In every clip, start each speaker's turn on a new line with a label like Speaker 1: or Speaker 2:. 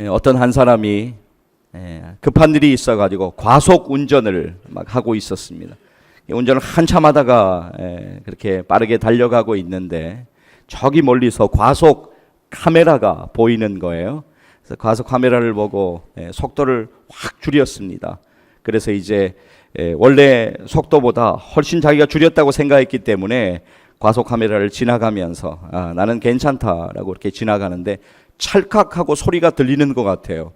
Speaker 1: 어떤 한 사람이 급한 일이 있어가지고 과속 운전을 막 하고 있었습니다. 운전을 한참 하다가 그렇게 빠르게 달려가고 있는데 저기 멀리서 과속 카메라가 보이는 거예요. 그래서 과속 카메라를 보고 속도를 확 줄였습니다. 그래서 이제 원래 속도보다 훨씬 자기가 줄였다고 생각했기 때문에 과속 카메라를 지나가면서 나는 괜찮다라고 이렇게 지나가는데 찰칵하고 소리가 들리는 것 같아요.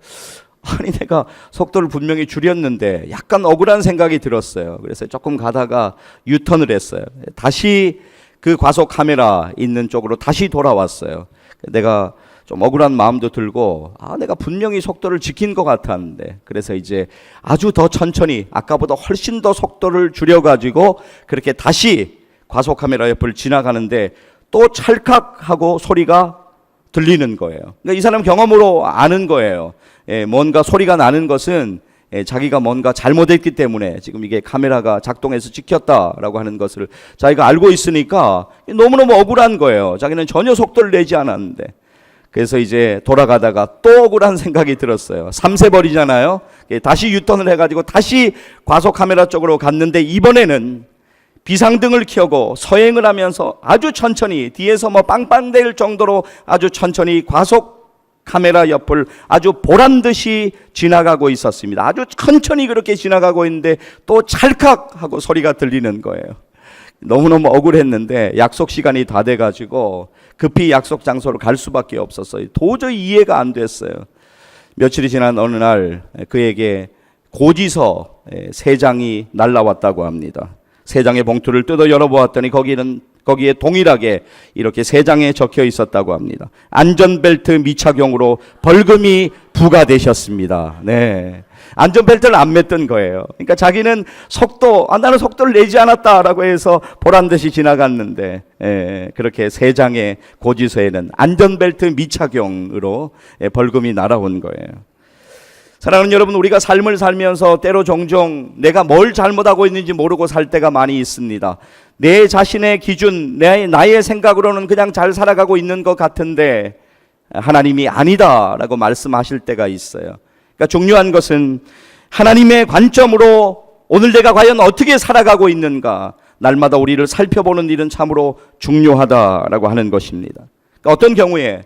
Speaker 1: 아니 내가 속도를 분명히 줄였는데 약간 억울한 생각이 들었어요. 그래서 조금 가다가 유턴을 했어요. 다시 그 과속 카메라 있는 쪽으로 다시 돌아왔어요. 내가 좀 억울한 마음도 들고 내가 분명히 속도를 지킨 것 같았는데 그래서 이제 아주 더 천천히 아까보다 훨씬 더 속도를 줄여가지고 그렇게 다시 과속 카메라 옆을 지나가는데 또 찰칵하고 소리가 들리는 거예요. 그러니까 이 사람 경험으로 아는 거예요. 뭔가 소리가 나는 것은 자기가 뭔가 잘못했기 때문에 지금 이게 카메라가 작동해서 찍혔다라고 하는 것을 자기가 알고 있으니까 너무너무 억울한 거예요. 자기는 전혀 속도를 내지 않았는데. 그래서 이제 돌아가다가 또 억울한 생각이 들었어요. 삼세벌이잖아요. 다시 유턴을 해가지고 다시 과속 카메라 쪽으로 갔는데 이번에는 비상등을 켜고 서행을 하면서 아주 천천히 뒤에서 빵빵댈 정도로 아주 천천히 과속 카메라 옆을 아주 보란듯이 지나가고 있었습니다. 아주 천천히 그렇게 지나가고 있는데 또 찰칵하고 소리가 들리는 거예요. 너무너무 억울했는데 약속 시간이 다 돼가지고 급히 약속 장소로 갈 수밖에 없었어요. 도저히 이해가 안 됐어요. 며칠이 지난 어느 날 그에게 고지서 3장이 날라왔다고 합니다. 3장의 봉투를 뜯어 열어보았더니 거기에 동일하게 이렇게 3장에 적혀 있었다고 합니다. 안전벨트 미착용으로 벌금이 부과되셨습니다. 네. 안전벨트를 안 맸던 거예요. 그러니까 자기는 나는 속도를 내지 않았다라고 해서 보란듯이 지나갔는데, 그렇게 3장의 고지서에는 안전벨트 미착용으로 벌금이 날아온 거예요. 사랑하는 여러분, 우리가 삶을 살면서 때로 종종 내가 뭘 잘못하고 있는지 모르고 살 때가 많이 있습니다. 내 자신의 기준, 나의 생각으로는 그냥 잘 살아가고 있는 것 같은데 하나님이 아니다라고 말씀하실 때가 있어요. 그러니까 중요한 것은 하나님의 관점으로 오늘 내가 과연 어떻게 살아가고 있는가, 날마다 우리를 살펴보는 일은 참으로 중요하다라고 하는 것입니다. 그러니까 어떤 경우에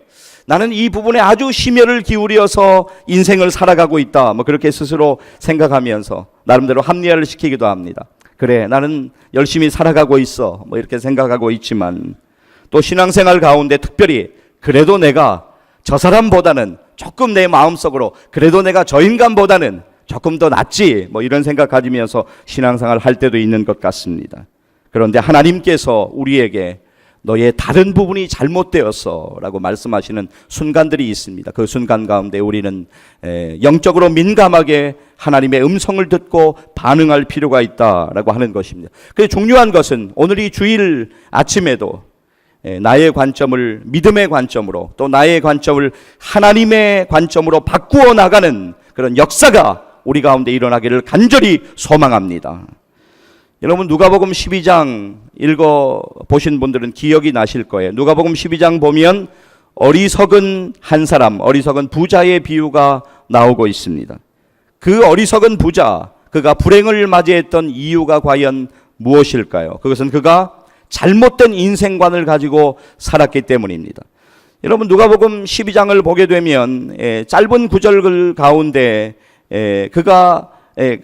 Speaker 1: 나는 이 부분에 아주 심혈을 기울여서 인생을 살아가고 있다, 그렇게 스스로 생각하면서 나름대로 합리화를 시키기도 합니다. 그래, 나는 열심히 살아가고 있어, 이렇게 생각하고 있지만 또 신앙생활 가운데 특별히 그래도 내가 저 사람보다는 조금 내 마음속으로 그래도 내가 저 인간보다는 조금 더 낫지, 이런 생각 가지면서 신앙생활 할 때도 있는 것 같습니다. 그런데 하나님께서 우리에게 너의 다른 부분이 잘못되었어 라고 말씀하시는 순간들이 있습니다. 그 순간 가운데 우리는 영적으로 민감하게 하나님의 음성을 듣고 반응할 필요가 있다라고 하는 것입니다. 그래서 중요한 것은 오늘 이 주일 아침에도 나의 관점을 믿음의 관점으로, 또 나의 관점을 하나님의 관점으로 바꾸어 나가는 그런 역사가 우리 가운데 일어나기를 간절히 소망합니다. 여러분, 누가복음 12장 읽어보신 분들은 기억이 나실 거예요. 누가복음 12장 보면 어리석은 한 사람, 어리석은 부자의 비유가 나오고 있습니다. 그 어리석은 부자, 그가 불행을 맞이했던 이유가 과연 무엇일까요? 그것은 그가 잘못된 인생관을 가지고 살았기 때문입니다. 여러분, 누가복음 12장을 보게 되면 짧은 구절 가운데 그가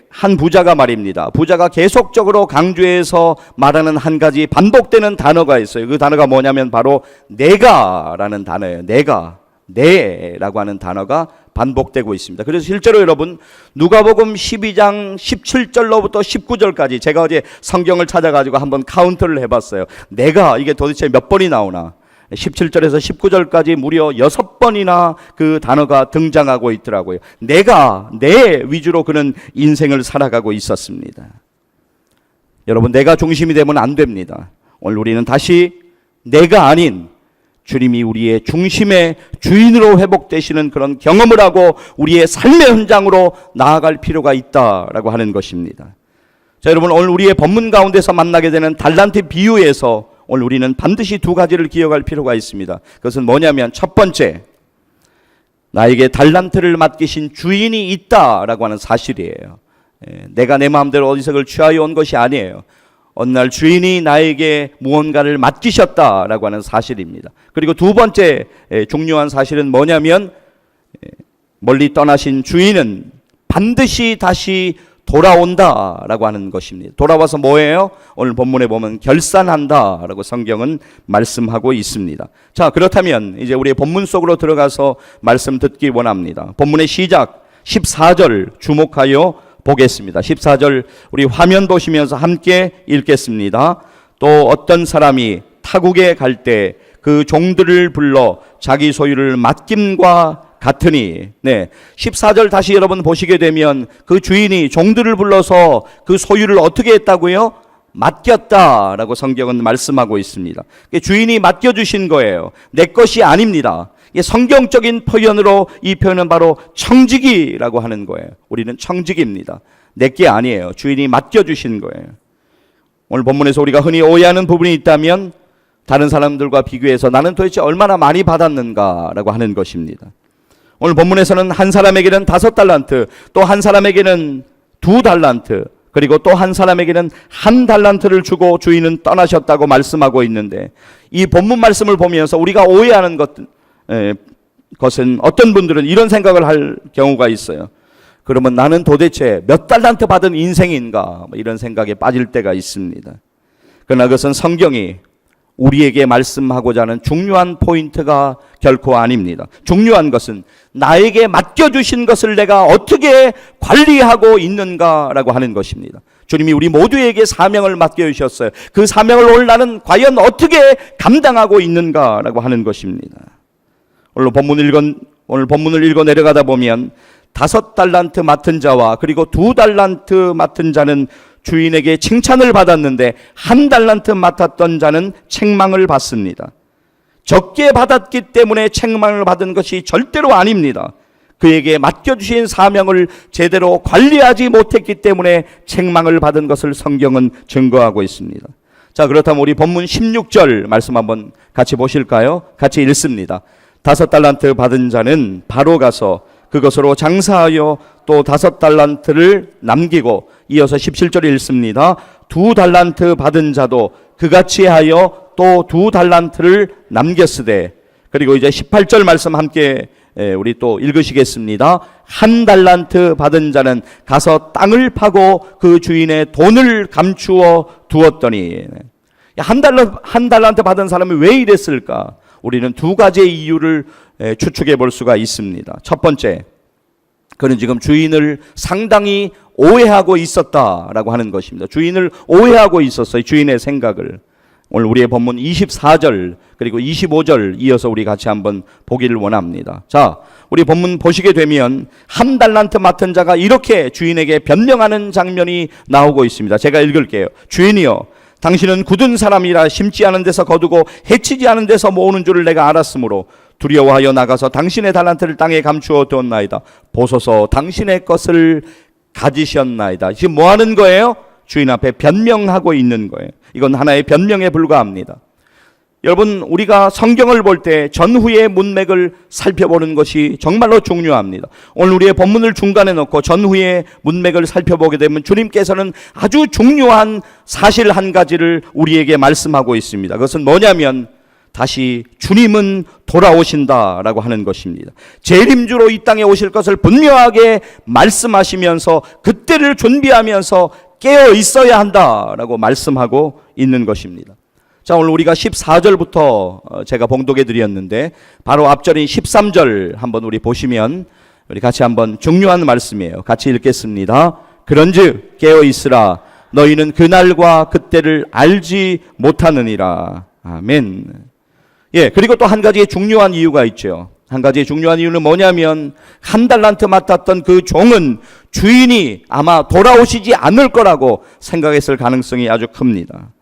Speaker 1: 한 부자가 말입니다. 부자가 계속적으로 강조해서 말하는 한 가지 반복되는 단어가 있어요. 그 단어가 뭐냐면 바로 내가라는 단어예요. 내라고 하는 단어가 반복되고 있습니다. 그래서 실제로 여러분, 누가복음 12장 17절로부터 19절까지 제가 어제 성경을 찾아가지고 한번 카운트를 해봤어요. 내가 이게 도대체 몇 번이 나오나. 17절에서 19절까지 무려 6번이나 그 단어가 등장하고 있더라고요. 내 위주로 그는 인생을 살아가고 있었습니다. 여러분, 내가 중심이 되면 안 됩니다. 오늘 우리는 다시 내가 아닌 주님이 우리의 중심의 주인으로 회복되시는 그런 경험을 하고 우리의 삶의 현장으로 나아갈 필요가 있다라고 하는 것입니다. 자, 여러분, 오늘 우리의 본문 가운데서 만나게 되는 달란트 비유에서 오늘 우리는 반드시 두 가지를 기억할 필요가 있습니다. 그것은 뭐냐면 첫 번째, 나에게 달란트를 맡기신 주인이 있다라고 하는 사실이에요. 내가 내 마음대로 어디석을 취하여 온 것이 아니에요. 어느 날 주인이 나에게 무언가를 맡기셨다라고 하는 사실입니다. 그리고 두 번째 중요한 사실은 뭐냐면 멀리 떠나신 주인은 반드시 다시 돌아온다라고 하는 것입니다. 돌아와서 뭐예요? 오늘 본문에 보면 결산한다라고 성경은 말씀하고 있습니다. 자, 그렇다면 이제 우리의 본문 속으로 들어가서 말씀 듣기 원합니다. 본문의 시작 14절 주목하여 보겠습니다. 14절 우리 화면 보시면서 함께 읽겠습니다. 또 어떤 사람이 타국에 갈 때 그 종들을 불러 자기 소유를 맡김과 같으니, 14절 다시 여러분 보시게 되면 그 주인이 종들을 불러서 그 소유를 어떻게 했다고요? 맡겼다라고 성경은 말씀하고 있습니다. 주인이 맡겨주신 거예요. 내 것이 아닙니다. 성경적인 표현으로 이 표현은 바로 청지기라고 하는 거예요. 우리는 청지기입니다. 내 게 아니에요. 주인이 맡겨주신 거예요. 오늘 본문에서 우리가 흔히 오해하는 부분이 있다면 다른 사람들과 비교해서 나는 도대체 얼마나 많이 받았는가라고 하는 것입니다. 오늘 본문에서는 한 사람에게는 5달란트, 또 한 사람에게는 2달란트, 그리고 또 한 사람에게는 1달란트를 주고 주인은 떠나셨다고 말씀하고 있는데, 이 본문 말씀을 보면서 우리가 오해하는 것은 어떤 분들은 이런 생각을 할 경우가 있어요. 그러면 나는 도대체 몇 달란트 받은 인생인가, 이런 생각에 빠질 때가 있습니다. 그러나 그것은 성경이 우리에게 말씀하고자 하는 중요한 포인트가 결코 아닙니다. 중요한 것은 나에게 맡겨주신 것을 내가 어떻게 관리하고 있는가라고 하는 것입니다. 주님이 우리 모두에게 사명을 맡겨주셨어요. 그 사명을 오늘 나는 과연 어떻게 감당하고 있는가라고 하는 것입니다. 오늘 본문을 읽어 내려가다 보면 5달란트 맡은 자와 그리고 2달란트 맡은 자는 주인에게 칭찬을 받았는데 1달란트 맡았던 자는 책망을 받습니다. 적게 받았기 때문에 책망을 받은 것이 절대로 아닙니다. 그에게 맡겨주신 사명을 제대로 관리하지 못했기 때문에 책망을 받은 것을 성경은 증거하고 있습니다. 자, 그렇다면 우리 본문 16절 말씀 한번 같이 보실까요? 같이 읽습니다. 5달란트 받은 자는 바로 가서 그것으로 장사하여 또 5달란트를 남기고, 이어서 17절 읽습니다. 2달란트 받은 자도 그같이 하여 또 2달란트를 남겼으되, 그리고 이제 18절 말씀 함께 우리 또 읽으시겠습니다. 1달란트 받은 자는 가서 땅을 파고 그 주인의 돈을 감추어 두었더니, 한 달란트 받은 사람이 왜 이랬을까? 우리는 두 가지의 이유를 추측해 볼 수가 있습니다. 첫 번째, 그는 지금 주인을 상당히 오해하고 있었다라고 하는 것입니다. 주인을 오해하고 있었어요. 주인의 생각을. 오늘 우리의 본문 24절 그리고 25절 이어서 우리 같이 한번 보기를 원합니다. 자, 우리 본문 보시게 되면 1달란트 맡은 자가 이렇게 주인에게 변명하는 장면이 나오고 있습니다. 제가 읽을게요. 주인이여, 당신은 굳은 사람이라 심지 않은 데서 거두고 해치지 않은 데서 모으는 줄을 내가 알았으므로 두려워하여 나가서 당신의 달란트를 땅에 감추어 두었나이다. 보소서, 당신의 것을 가지셨나이다. 지금 뭐 하는 거예요? 주인 앞에 변명하고 있는 거예요. 이건 하나의 변명에 불과합니다. 여러분, 우리가 성경을 볼 때 전후의 문맥을 살펴보는 것이 정말로 중요합니다. 오늘 우리의 본문을 중간에 놓고 전후의 문맥을 살펴보게 되면 주님께서는 아주 중요한 사실 한 가지를 우리에게 말씀하고 있습니다. 그것은 뭐냐면 다시 주님은 돌아오신다라고 하는 것입니다. 재림주로 이 땅에 오실 것을 분명하게 말씀하시면서 그때를 준비하면서 깨어 있어야 한다라고 말씀하고 있는 것입니다. 자, 오늘 우리가 14절부터 제가 봉독해 드렸는데 바로 앞절인 13절 한번 우리 보시면 우리 같이 한번 중요한 말씀이에요. 같이 읽겠습니다. 그런즉 깨어 있으라, 너희는 그날과 그때를 알지 못하느니라. 아멘. 예, 그리고 또 한 가지의 중요한 이유가 있죠. 한 가지의 중요한 이유는 뭐냐면 1달란트 맡았던 그 종은 주인이 아마 돌아오시지 않을 거라고 생각했을 가능성이 아주 큽니다.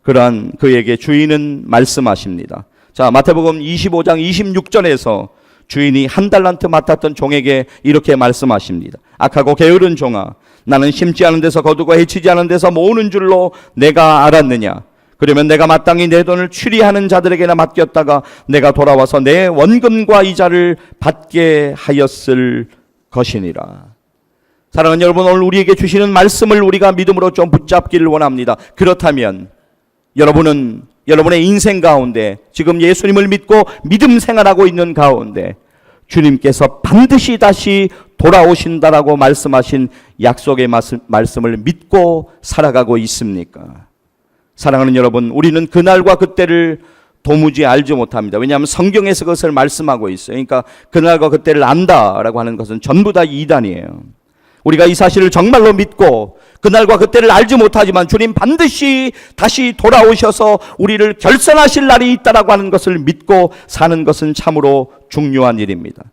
Speaker 1: 그러한 그에게 주인은 말씀하십니다. 자, 마태복음 25장 26절에서 주인이 1달란트 맡았던 종에게 이렇게 말씀하십니다. 악하고 게으른 종아, 나는 심지 않은 데서 거두고 해치지 않은 데서 모으는 줄로 내가 알았느냐? 그러면 내가 마땅히 내 돈을 취리하는 자들에게나 맡겼다가 내가 돌아와서 내 원금과 이자를 받게 하였을 것이니라. 사랑하는 여러분, 오늘 우리에게 주시는 말씀을 우리가 믿음으로 좀 붙잡기를 원합니다. 그렇다면 여러분은 여러분의 인생 가운데 지금 예수님을 믿고 믿음 생활하고 있는 가운데 주님께서 반드시 다시 돌아오신다라고 말씀하신 약속의 말씀을 믿고 살아가고 있습니까? 사랑하는 여러분, 우리는 그날과 그때를 도무지 알지 못합니다. 왜냐하면 성경에서 그것을 말씀하고 있어요. 그러니까 그날과 그때를 안다라고 하는 것은 전부 다 이단이에요. 우리가 이 사실을 정말로 믿고 그날과 그때를 알지 못하지만 주님 반드시 다시 돌아오셔서 우리를 결산하실 날이 있다라고 하는 것을 믿고 사는 것은 참으로 중요한 일입니다.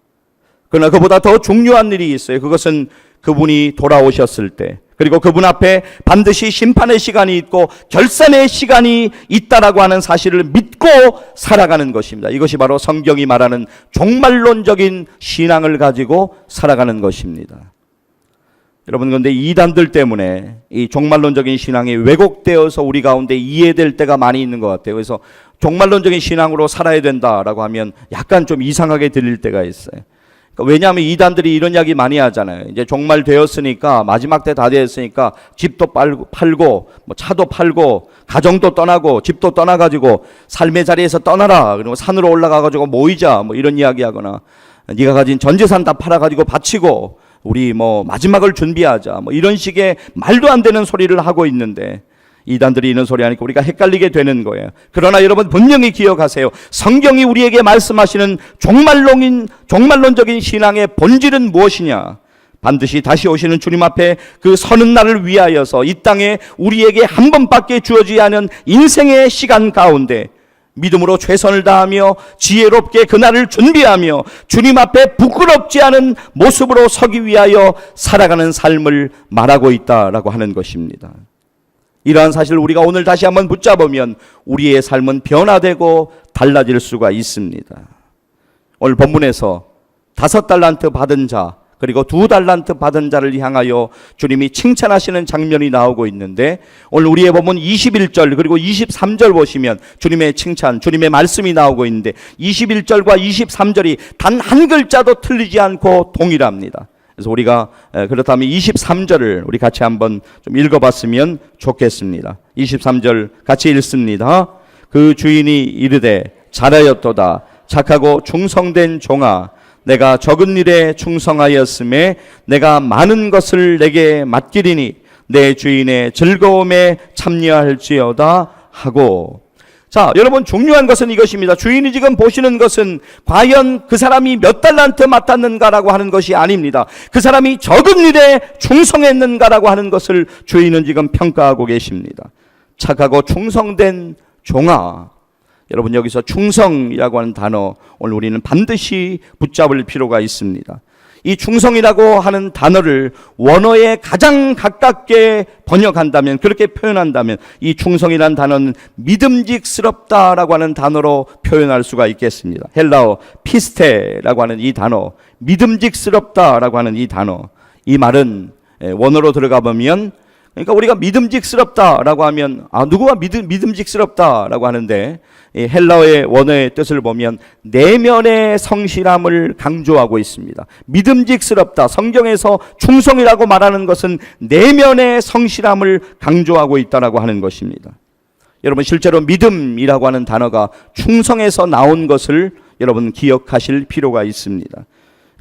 Speaker 1: 그러나 그보다 더 중요한 일이 있어요. 그것은 그분이 돌아오셨을 때, 그리고 그분 앞에 반드시 심판의 시간이 있고 결산의 시간이 있다라고 하는 사실을 믿고 살아가는 것입니다. 이것이 바로 성경이 말하는 종말론적인 신앙을 가지고 살아가는 것입니다. 여러분, 그런데 이단들 때문에 이 종말론적인 신앙이 왜곡되어서 우리 가운데 이해될 때가 많이 있는 것 같아요. 그래서 종말론적인 신앙으로 살아야 된다라고 하면 약간 좀 이상하게 들릴 때가 있어요. 그러니까 왜냐하면 이단들이 이런 이야기 많이 하잖아요. 이제 종말 되었으니까, 마지막 때 다 되었으니까 집도 팔고 뭐 차도 팔고 가정도 떠나고 집도 떠나가지고 삶의 자리에서 떠나라, 그리고 산으로 올라가가지고 모이자, 뭐 이런 이야기하거나 네가 가진 전 재산 다 팔아가지고 바치고 우리 뭐 마지막을 준비하자, 뭐 이런 식의 말도 안 되는 소리를 하고 있는데 이단들이 이런 소리 하니까 우리가 헷갈리게 되는 거예요. 그러나 여러분 분명히 기억하세요. 성경이 우리에게 말씀하시는 종말론적인 신앙의 본질은 무엇이냐? 반드시 다시 오시는 주님 앞에 그 서는 날을 위하여서 이 땅에 우리에게 한 번밖에 주어지지 않은 인생의 시간 가운데 믿음으로 최선을 다하며 지혜롭게 그날을 준비하며 주님 앞에 부끄럽지 않은 모습으로 서기 위하여 살아가는 삶을 말하고 있다라고 하는 것입니다. 이러한 사실을 우리가 오늘 다시 한번 붙잡으면 우리의 삶은 변화되고 달라질 수가 있습니다. 오늘 본문에서 5달란트 받은 자, 그리고 2달란트 받은 자를 향하여 주님이 칭찬하시는 장면이 나오고 있는데, 오늘 우리의 본문 21절 그리고 23절 보시면 주님의 칭찬, 주님의 말씀이 나오고 있는데 21절과 23절이 단 한 글자도 틀리지 않고 동일합니다. 그래서 우리가 그렇다면 23절을 우리 같이 한번 좀 읽어봤으면 좋겠습니다. 23절 같이 읽습니다. 그 주인이 이르되 잘하였도다 착하고 충성된 종아, 내가 적은 일에 충성하였음에 내가 많은 것을 내게 맡기리니 내 주인의 즐거움에 참여할지어다 하고. 자, 여러분 중요한 것은 이것입니다. 주인이 지금 보시는 것은 과연 그 사람이 몇 달란트 맡았는가라고 하는 것이 아닙니다. 그 사람이 적은 일에 충성했는가라고 하는 것을 주인은 지금 평가하고 계십니다. 착하고 충성된 종아. 여러분, 여기서 충성이라고 하는 단어 오늘 우리는 반드시 붙잡을 필요가 있습니다. 이 충성이라고 하는 단어를 원어에 가장 가깝게 번역한다면, 그렇게 표현한다면 이 충성이라는 단어는 믿음직스럽다라고 하는 단어로 표현할 수가 있겠습니다. 헬라어 피스테라고 하는 이 단어, 믿음직스럽다라고 하는 이 단어, 이 말은 원어로 들어가 보면, 그러니까 우리가 믿음직스럽다라고 하면 누구가 믿음직스럽다라고 하는데, 헬라어의 원어의 뜻을 보면 내면의 성실함을 강조하고 있습니다. 믿음직스럽다, 성경에서 충성이라고 말하는 것은 내면의 성실함을 강조하고 있다라고 하는 것입니다. 여러분, 실제로 믿음이라고 하는 단어가 충성에서 나온 것을 여러분 기억하실 필요가 있습니다.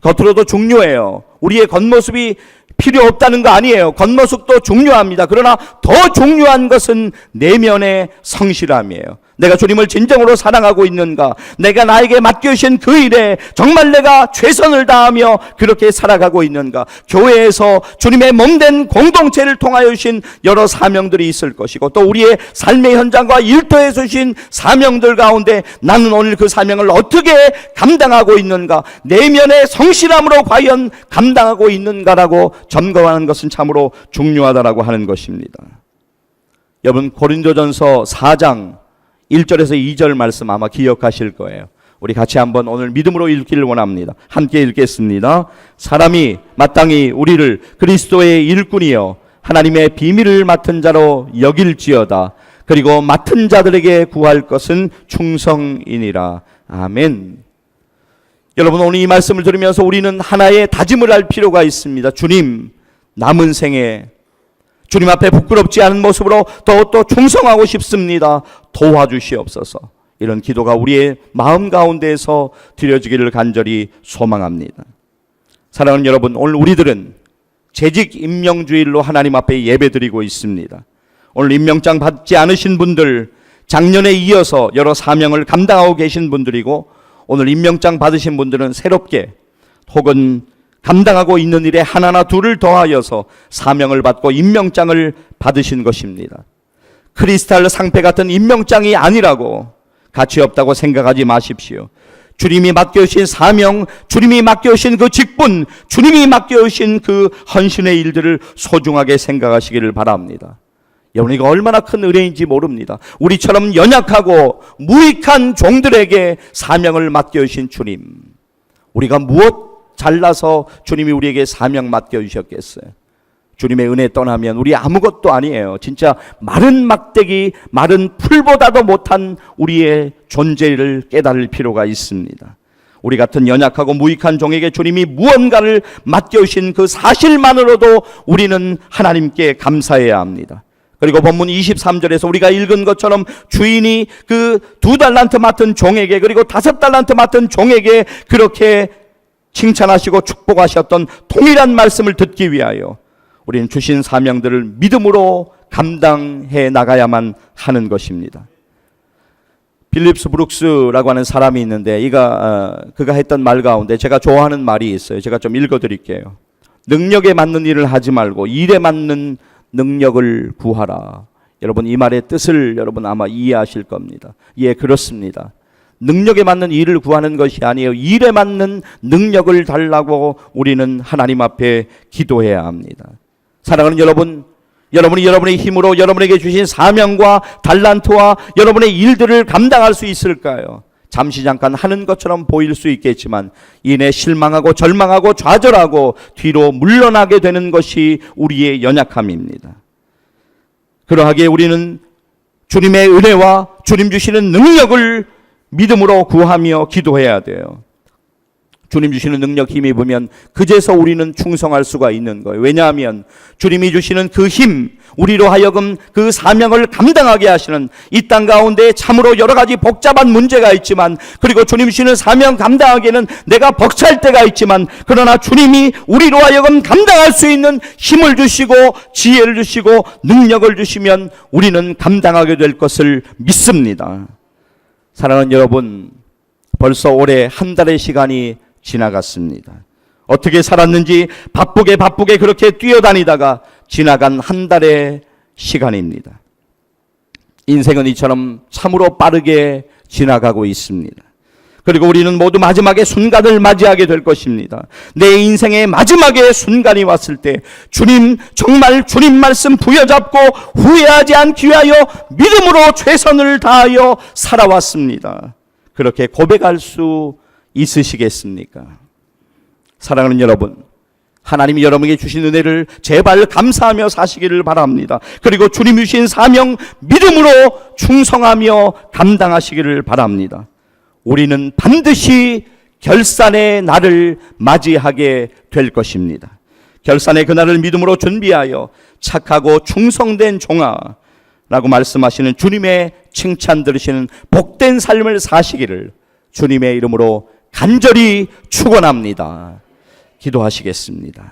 Speaker 1: 겉으로도 중요해요. 우리의 겉모습이 필요 없다는 거 아니에요. 겉모습도 중요합니다. 그러나 더 중요한 것은 내면의 성실함이에요. 내가 주님을 진정으로 사랑하고 있는가? 내가 나에게 맡겨주신 그 일에 정말 내가 최선을 다하며 그렇게 살아가고 있는가? 교회에서 주님의 몸된 공동체를 통하여 주신 여러 사명들이 있을 것이고, 또 우리의 삶의 현장과 일터에서 주신 사명들 가운데 나는 오늘 그 사명을 어떻게 감당하고 있는가? 내면의 성실함으로 과연 감당하고 있는가라고 점검하는 것은 참으로 중요하다라고 하는 것입니다. 여러분, 고린도전서 4장 1절에서 2절 말씀 아마 기억하실 거예요. 우리 같이 한번 오늘 믿음으로 읽기를 원합니다. 함께 읽겠습니다. 사람이 마땅히 우리를 그리스도의 일꾼이요 하나님의 비밀을 맡은 자로 여길지어다. 그리고 맡은 자들에게 구할 것은 충성이니라. 아멘. 여러분, 오늘 이 말씀을 들으면서 우리는 하나의 다짐을 할 필요가 있습니다. 주님, 남은 생에 주님 앞에 부끄럽지 않은 모습으로 더 충성하고 싶습니다. 도와주시옵소서. 이런 기도가 우리의 마음 가운데에서 드려지기를 간절히 소망합니다. 사랑하는 여러분, 오늘 우리들은 재직 임명주일로 하나님 앞에 예배드리고 있습니다. 오늘 임명장 받지 않으신 분들, 작년에 이어서 여러 사명을 감당하고 계신 분들이고, 오늘 임명장 받으신 분들은 새롭게 혹은 감당하고 있는 일에 하나나 둘을 더하여서 사명을 받고 임명장을 받으신 것입니다. 크리스탈 상패 같은 임명장이 아니라고, 가치 없다고 생각하지 마십시오. 주님이 맡겨주신 사명, 주님이 맡겨주신 그 직분, 주님이 맡겨주신 그 헌신의 일들을 소중하게 생각하시기를 바랍니다. 여러분, 이거 얼마나 큰 은혜인지 모릅니다. 우리처럼 연약하고 무익한 종들에게 사명을 맡겨주신 주님, 우리가 무엇 잘나서 주님이 우리에게 사명 맡겨주셨겠어요? 주님의 은혜 떠나면 우리 아무것도 아니에요. 진짜 마른 막대기, 마른 풀보다도 못한 우리의 존재를 깨달을 필요가 있습니다. 우리 같은 연약하고 무익한 종에게 주님이 무언가를 맡겨주신 그 사실만으로도 우리는 하나님께 감사해야 합니다. 그리고 본문 23절에서 우리가 읽은 것처럼 주인이 그 2달란트 맡은 종에게, 그리고 5달란트 맡은 종에게 그렇게 칭찬하시고 축복하셨던 동일한 말씀을 듣기 위하여 우리는 주신 사명들을 믿음으로 감당해 나가야만 하는 것입니다. 필립스 브룩스라고 하는 사람이 있는데 그가 했던 말 가운데 제가 좋아하는 말이 있어요. 제가 좀 읽어드릴게요. 능력에 맞는 일을 하지 말고 일에 맞는 능력을 구하라. 여러분, 이 말의 뜻을 여러분 아마 이해하실 겁니다. 예, 그렇습니다. 능력에 맞는 일을 구하는 것이 아니에요. 일에 맞는 능력을 달라고 우리는 하나님 앞에 기도해야 합니다. 사랑하는 여러분, 여러분이 여러분의 힘으로 여러분에게 주신 사명과 달란트와 여러분의 일들을 감당할 수 있을까요? 잠시 잠깐 하는 것처럼 보일 수 있겠지만 이내 실망하고 절망하고 좌절하고 뒤로 물러나게 되는 것이 우리의 연약함입니다. 그러하기에 우리는 주님의 은혜와 주님 주시는 능력을 믿음으로 구하며 기도해야 돼요. 주님 주시는 능력, 힘이 보면 그제서 우리는 충성할 수가 있는 거예요. 왜냐하면 주님이 주시는 그 힘, 우리로 하여금 그 사명을 감당하게 하시는, 이 땅 가운데 참으로 여러 가지 복잡한 문제가 있지만, 그리고 주님 주시는 사명 감당하기에는 내가 벅찰 때가 있지만, 그러나 주님이 우리로 하여금 감당할 수 있는 힘을 주시고 지혜를 주시고 능력을 주시면 우리는 감당하게 될 것을 믿습니다. 사랑하는 여러분, 벌써 올해 한 달의 시간이 지나갔습니다. 어떻게 살았는지 바쁘게 그렇게 뛰어다니다가 지나간 한 달의 시간입니다. 인생은 이처럼 참으로 빠르게 지나가고 있습니다. 그리고 우리는 모두 마지막의 순간을 맞이하게 될 것입니다. 내 인생의 마지막의 순간이 왔을 때 주님, 정말 주님 말씀 부여잡고 후회하지 않기 위하여 믿음으로 최선을 다하여 살아왔습니다. 그렇게 고백할 수 있으시겠습니까? 사랑하는 여러분, 하나님이 여러분에게 주신 은혜를 제발 감사하며 사시기를 바랍니다. 그리고 주님 주신 사명 믿음으로 충성하며 감당하시기를 바랍니다. 우리는 반드시 결산의 날을 맞이하게 될 것입니다. 결산의 그날을 믿음으로 준비하여 착하고 충성된 종아 라고 말씀하시는 주님의 칭찬 들으시는 복된 삶을 사시기를 주님의 이름으로 간절히 축원합니다. 기도하시겠습니다.